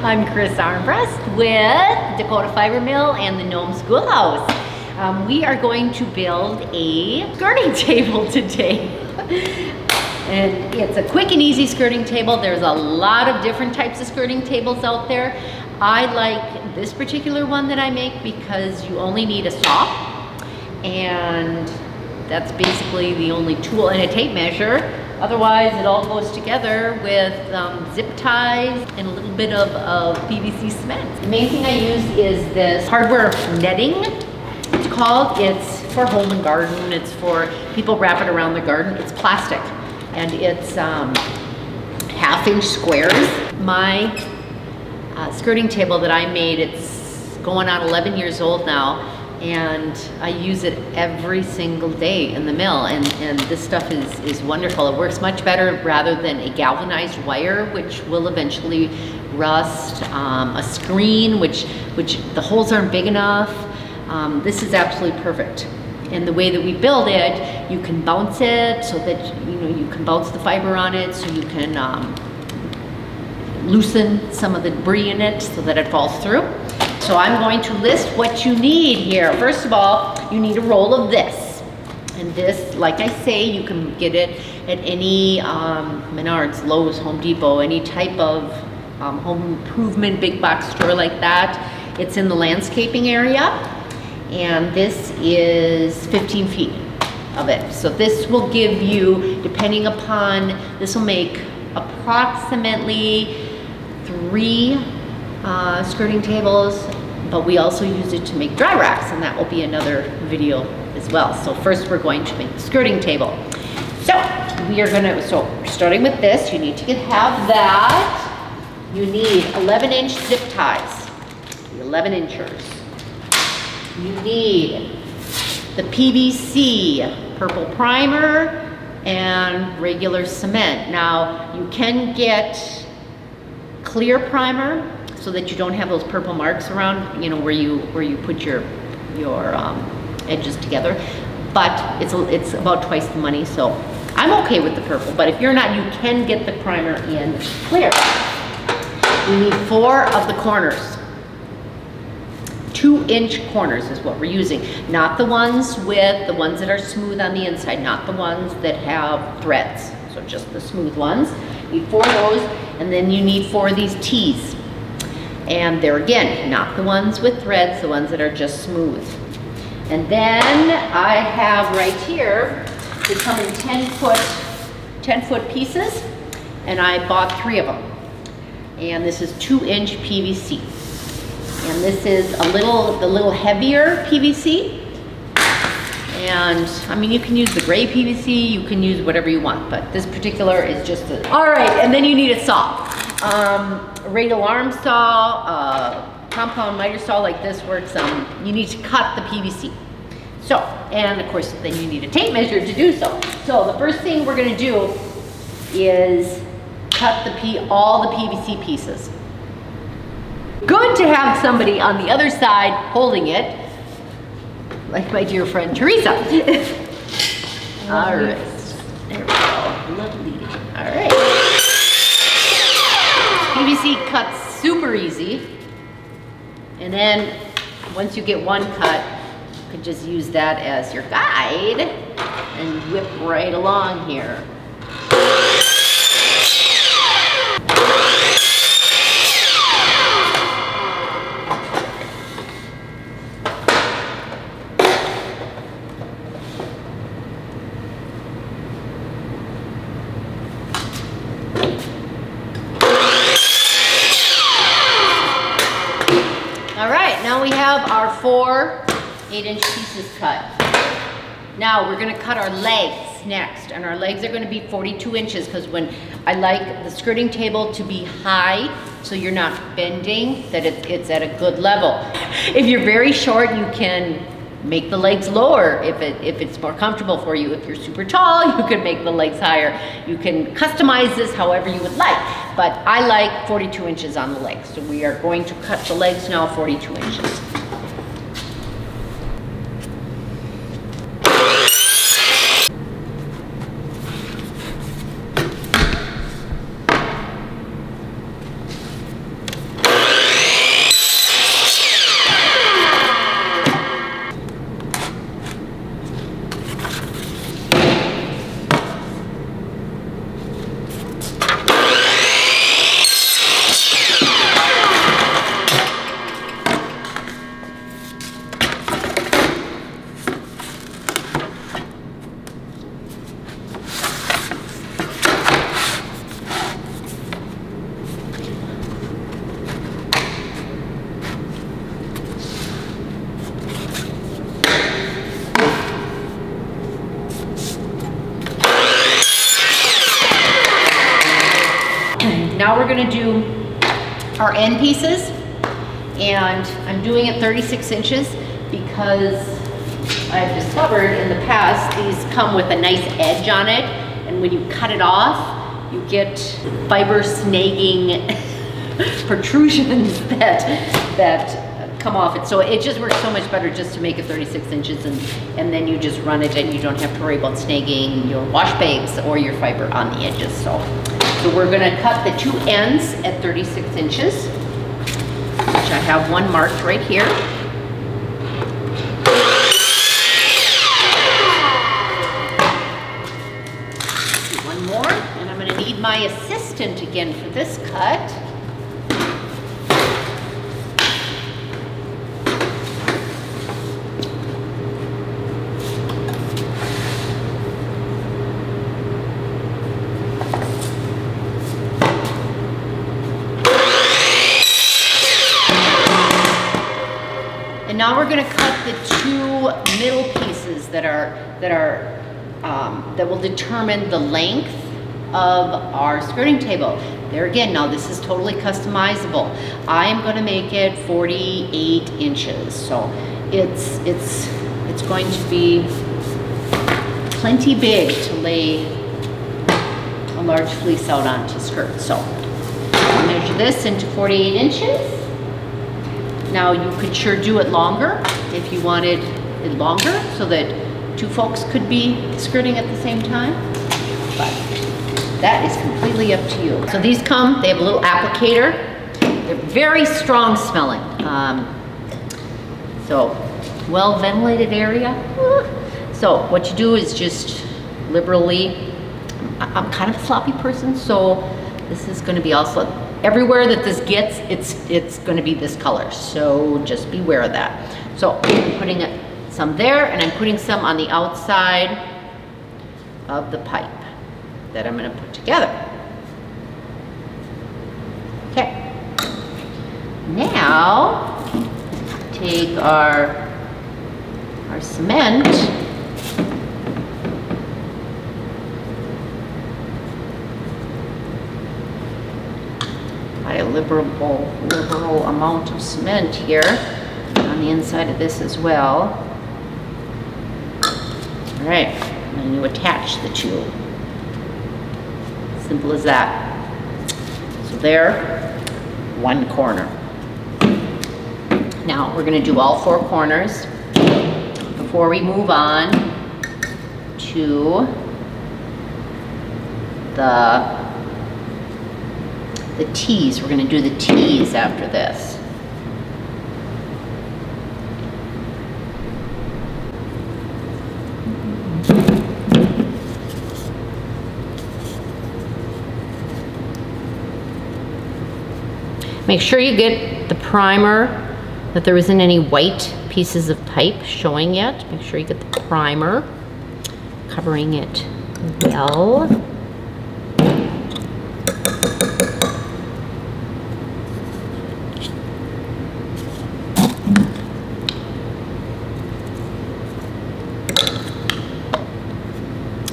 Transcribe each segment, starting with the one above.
I'm Chris Armbrust with Dakota Fiber Mill and the Gnome Schoolhouse. We are going to build a skirting table today. And it's a quick and easy skirting table. There's a lot of different types of skirting tables out there. I like this particular one that I make because you only need a saw, and that's basically the only tool, and a tape measure. Otherwise, it all goes together with zip ties and a little bit of PVC cement. The main thing I use is this hardware netting, it's called. It's for home and garden. It's for people wrap it around their garden. It's plastic, and it's 1/2-inch squares. My skirting table that I made, it's going on 11 years old now, and I use it every single day in the mill, and this stuff is wonderful. It works much better rather than a galvanized wire, which will eventually rust, a screen, which the holes aren't big enough. This is absolutely perfect. And the way that we build it, you can bounce it so that you can bounce the fiber on it, so you can loosen some of the debris in it so that it falls through. So I'm going to list what you need here. First of all, you need a roll of this. And this, like I say, you can get it at any Menards, Lowe's, Home Depot, any type of home improvement big box store like that. It's in the landscaping area. And this is 15 feet of it. So this will give you, depending upon, this will make approximately 3 skirting tables, but we also use it to make dry racks, and that will be another video as well. So first we're going to make the skirting table. So we're starting with this. You need to have that. You need 11-inch zip ties, the 11-inchers. You need the PVC purple primer and regular cement. Now you can get clear primer so that you don't have those purple marks around, where you put your edges together. But it's about twice the money, so I'm okay with the purple. But if you're not, you can get the primer in clear. You need 4 of the corners. 2-inch corners is what we're using. Not the ones that are smooth on the inside, not the ones that have threads. So just the smooth ones. You need 4 of those, and then you need 4 of these T's. And they're, again, not the ones with threads, the ones that are just smooth. And then I have right here, they come in 10-foot pieces, and I bought 3 of them. And this is 2-inch PVC. And this is the little heavier PVC. And I mean, you can use the gray PVC, you can use whatever you want, but this particular is just all right. And then you need a saw. A radial arm saw, compound miter saw like this works. You need to cut the PVC. So, and of course, then you need a tape measure to do so. So the first thing we're gonna do is cut all the PVC pieces. Good to have somebody on the other side holding it, like my dear friend Teresa. All right, there we go, lovely. All right. PVC cuts super easy. And then once you get one cut, you can just use that as your guide and whip right along here. All right, now we have our 4 8-inch pieces cut. Now we're gonna cut our legs next, and our legs are gonna be 42 inches because when I like the skirting table to be high, so you're not bending, that it's at a good level. If you're very short, you can make the legs lower if it's more comfortable for you. If you're super tall, you can make the legs higher. You can customize this however you would like, but I like 42 inches on the legs. So we are going to cut the legs now 42 inches. now we're gonna do our end pieces, and I'm doing it 36 inches because I've discovered in the past these come with a nice edge on it, and when you cut it off, you get fiber snagging protrusions that come off it. So it just works so much better just to make it 36 inches and then you just run it and you don't have to worry about snagging your wash bags or your fiber on the edges. So we're gonna cut the two ends at 36 inches, which I have one marked right here. One more, and I'm gonna need my assistant again for this cut. And now we're going to cut the two middle pieces that will determine the length of our skirting table. There again, now this is totally customizable. I am going to make it 48 inches, so it's going to be plenty big to lay a large fleece out on to skirt. So I'll measure this into 48 inches. Now you could sure do it longer if you wanted it longer so that two folks could be skirting at the same time, but that is completely up to you. So these come, they have a little applicator. They're very strong smelling. So well ventilated area. So what you do is just liberally, I'm kind of a sloppy person, so this is going to be also, everywhere that this gets, it's going to be this color, so just beware of that. So I'm putting some there, and I'm putting some on the outside of the pipe that I'm going to put together. Okay. Now take our cement. A liberal amount of cement here on the inside of this as well. All right, and then you attach the two. Simple as that. So there, one corner. Now we're going to do all four corners before we move on to the T's. We're going to do the T's after this. Make sure you get the primer, that there isn't any white pieces of pipe showing yet. Make sure you get the primer covering it well.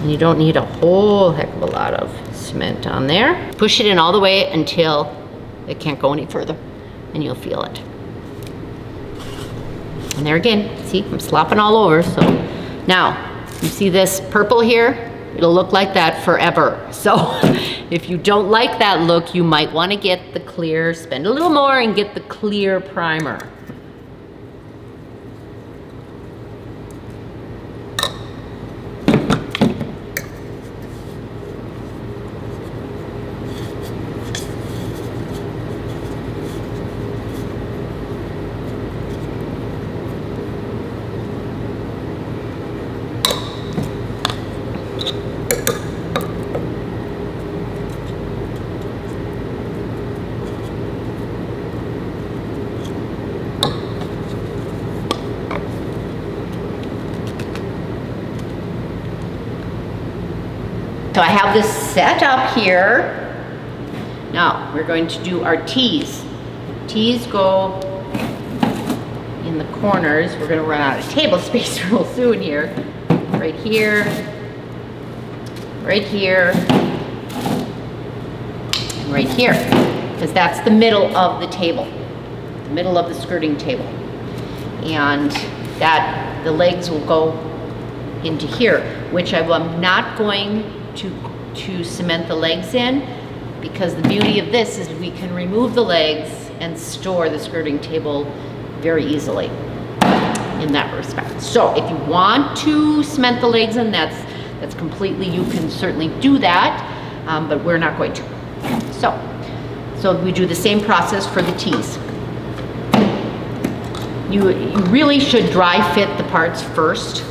And you don't need a whole heck of a lot of cement on there. Push it in all the way until it can't go any further, and you'll feel it. And there again, see, I'm slopping all over. So now, you see this purple here? It'll look like that forever. So if you don't like that look, you might want to get the clear, spend a little more and get the clear primer. So I have this set up here. Now we're going to do our T's. T's go in the corners. We're going to run out of table space real soon here. Right here, right here, and right here, because that's the middle of the table, the middle of the skirting table. And that, the legs will go into here, which I'm not going to cement the legs in, because the beauty of this is we can remove the legs and store the skirting table very easily in that respect. So if you want to cement the legs in, that's completely, you can certainly do that, but we're not going to. So we do the same process for the tees. You really should dry fit the parts first,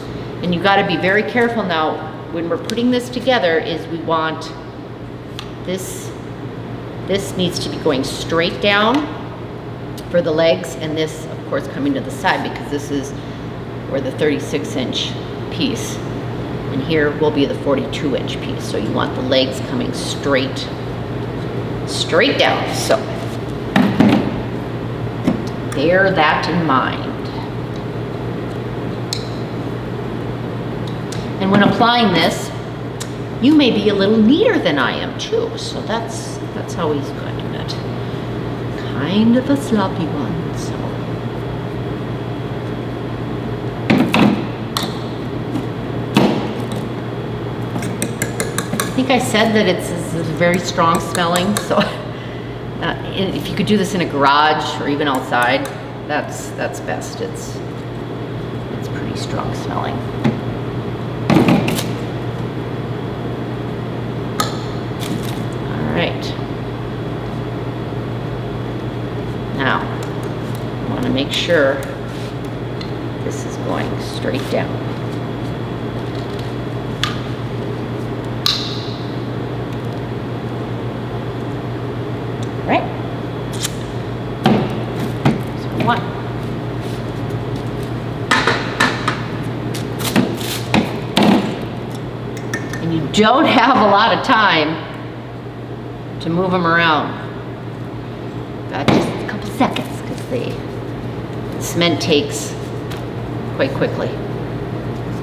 and you got to be very careful now when we're putting this together. Is we want this needs to be going straight down for the legs, and this of course coming to the side, because this is where the 36-inch piece, and here will be the 42-inch piece. So you want the legs coming straight down. So bear that in mind. And when applying this, you may be a little neater than I am too. So that's always good. But kind of a sloppy one. So. I think I said that it's very strong smelling. So if you could do this in a garage or even outside, that's best. It's pretty strong smelling. All right. Now, I want to make sure this is going straight down. Right? So one. And you don't have a lot of time to move them around. Got just a couple seconds, because the cement takes quite quickly.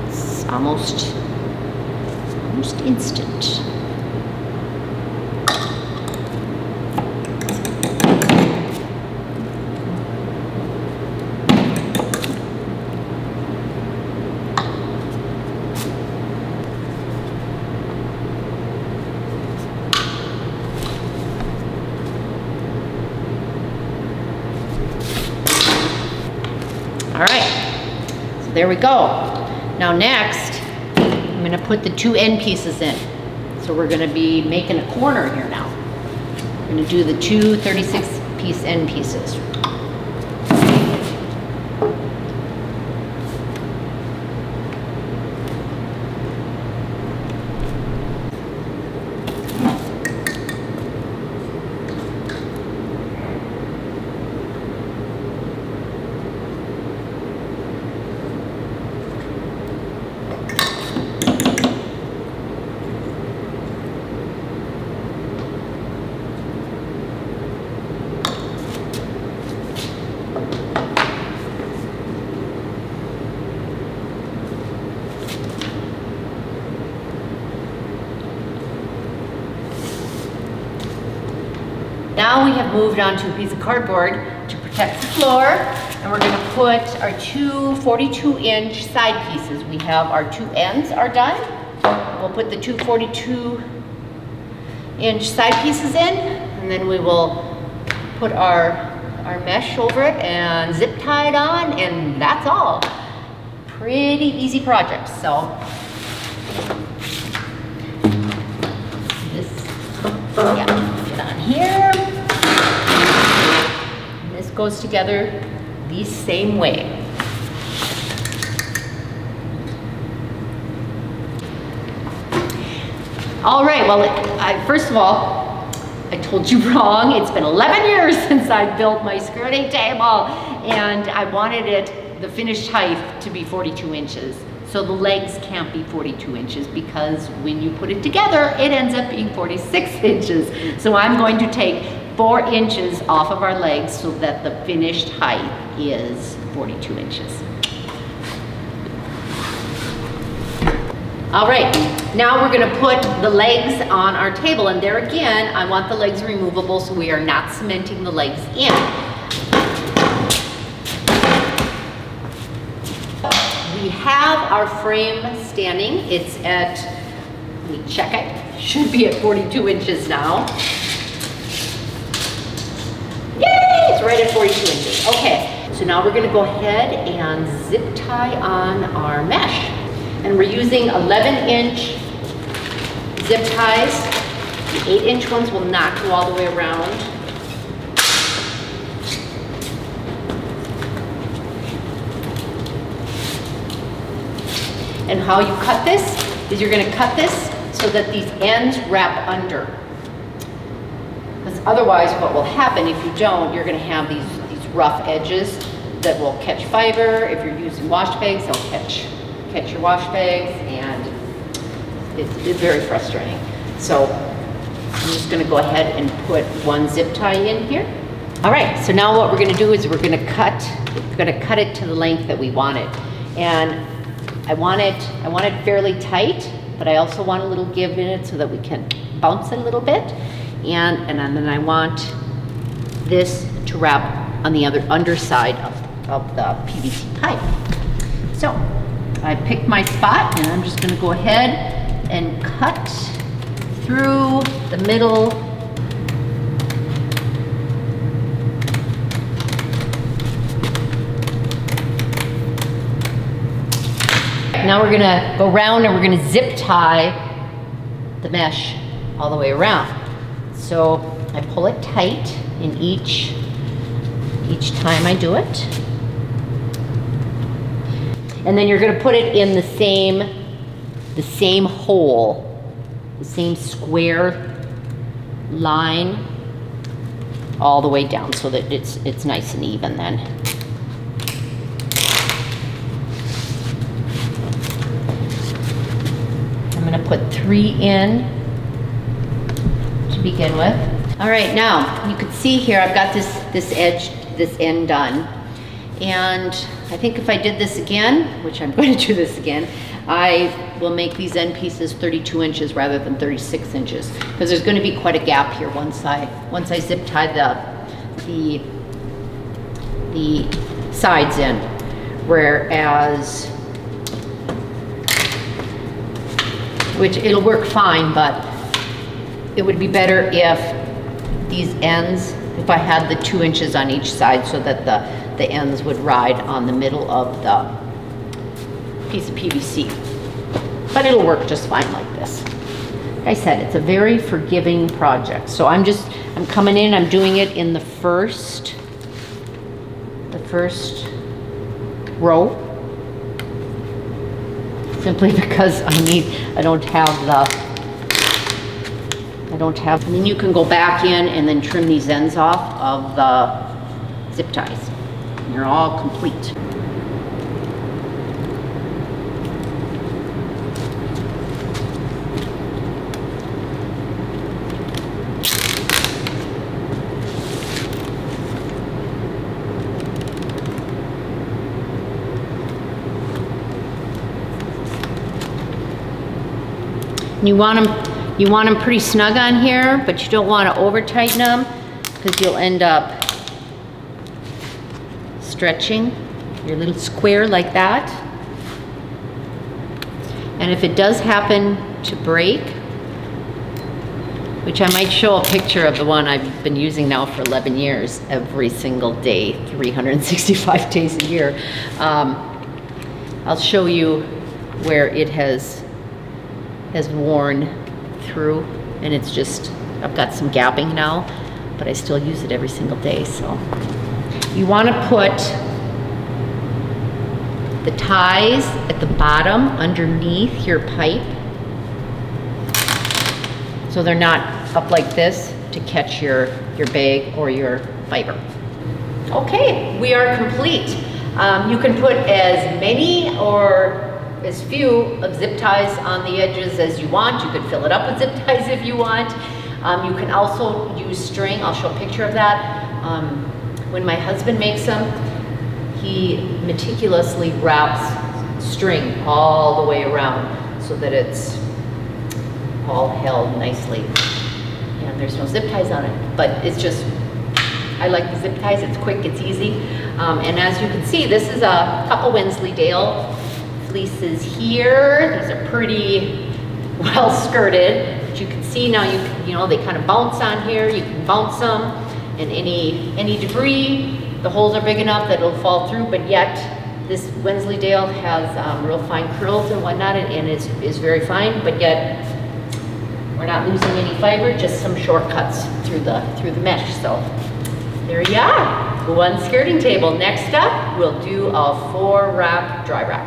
It's almost instant. All right, so there we go. Now next, I'm gonna put the two end pieces in. So we're gonna be making a corner here now. I'm gonna do the two 36-piece end pieces. Now we have moved on to a piece of cardboard to protect the floor, and we're going to put our two 42-inch side pieces. We have our two ends are done. We'll put the two 42-inch side pieces in, and then we will put our mesh over it and zip tie it on, and that's all. Pretty easy project. So this, yeah, get on here. And this goes together the same way. All right, well, first of all, I told you wrong. It's been 11 years since I built my skirting table, and I wanted it, the finished height, to be 42 inches. So the legs can't be 42 inches because when you put it together, it ends up being 46 inches. So I'm going to take 4 inches off of our legs so that the finished height is 42 inches. All right, now we're gonna put the legs on our table, and there again, I want the legs removable so we are not cementing the legs in. We have our frame standing. It's at, let me check it, should be at 42 inches now. Yay, it's right at 42 inches. Okay, so now we're gonna go ahead and zip tie on our mesh. And we're using 11-inch zip ties. The 8-inch ones will not go all the way around. And how you cut this is you're gonna cut this so that these ends wrap under. Because otherwise what will happen if you don't, you're gonna have these rough edges that will catch fiber. If you're using wash bags, they'll catch your wash bags, and it's very frustrating. So I'm just gonna go ahead and put one zip tie in here. All right, so now what we're gonna do is we're gonna cut it to the length that we want it. And I want it fairly tight, but I also want a little give in it so that we can bounce it a little bit. And then I want this to wrap on the other underside of the PVC pipe. So I picked my spot, and I'm just gonna go ahead and cut through the middle. Now we're gonna go around and we're gonna zip tie the mesh all the way around. So I pull it tight in each time I do it. And then you're gonna put it in the same hole, the same square line all the way down so that it's nice and even then. I'm gonna put 3 in to begin with. All right, now you can see here I've got this end done. And I think if I did this again, which I'm going to do this again, I will make these end pieces 32 inches rather than 36 inches, because there's going to be quite a gap here once I zip tie the sides in. Whereas, which it'll work fine, but it would be better if these ends, if I had the 2 inches on each side so that the ends would ride on the middle of the piece of PVC. But it'll work just fine like this. Like I said, it's a very forgiving project. So I'm coming in, I'm doing it in the first row. Simply because I don't have, and then you can go back in and then trim these ends off of the zip ties. You're all complete. You want them pretty snug on here, but you don't want to over tighten them because you'll end up stretching your little square like that. And if it does happen to break, which I might show a picture of the one I've been using now for 11 years, every single day, 365 days a year, I'll show you where it has worn through, and it's just, I've got some gapping now, but I still use it every single day. So you want to put the ties at the bottom underneath your pipe so they're not up like this to catch your bag or your fiber. Okay, we are complete. You can put as many or as few of zip ties on the edges as you want. You could fill it up with zip ties if you want. You can also use string. I'll show a picture of that. When my husband makes them, he meticulously wraps string all the way around so that it's all held nicely. And there's no zip ties on it, but it's just, I like the zip ties. It's quick, it's easy. And as you can see, this is a couple Wensleydale fleeces here. These are pretty well skirted. But you can see now, you know, they kind of bounce on here. You can bounce them, and any debris, the holes are big enough that it'll fall through, but yet this Wensleydale has real fine curls and whatnot, and is very fine, but yet we're not losing any fiber, just some shortcuts through the mesh. So there you are, one skirting table. Next up, we'll do a 4-wrap dry wrap.